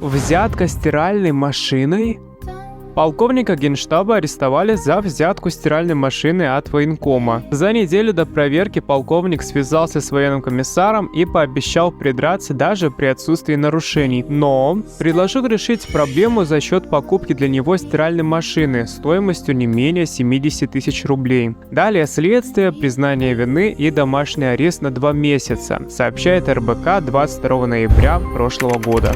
Взятка стиральной машиной? Полковника Генштаба арестовали за взятку стиральной машины от военкома. За неделю до проверки полковник связался с военным комиссаром и пообещал придраться даже при отсутствии нарушений. Но предложил решить проблему за счет покупки для него стиральной машины стоимостью не менее 70 тысяч рублей. Далее следствие, признание вины и домашний арест на 2 месяца, сообщает РБК 22 ноября прошлого года.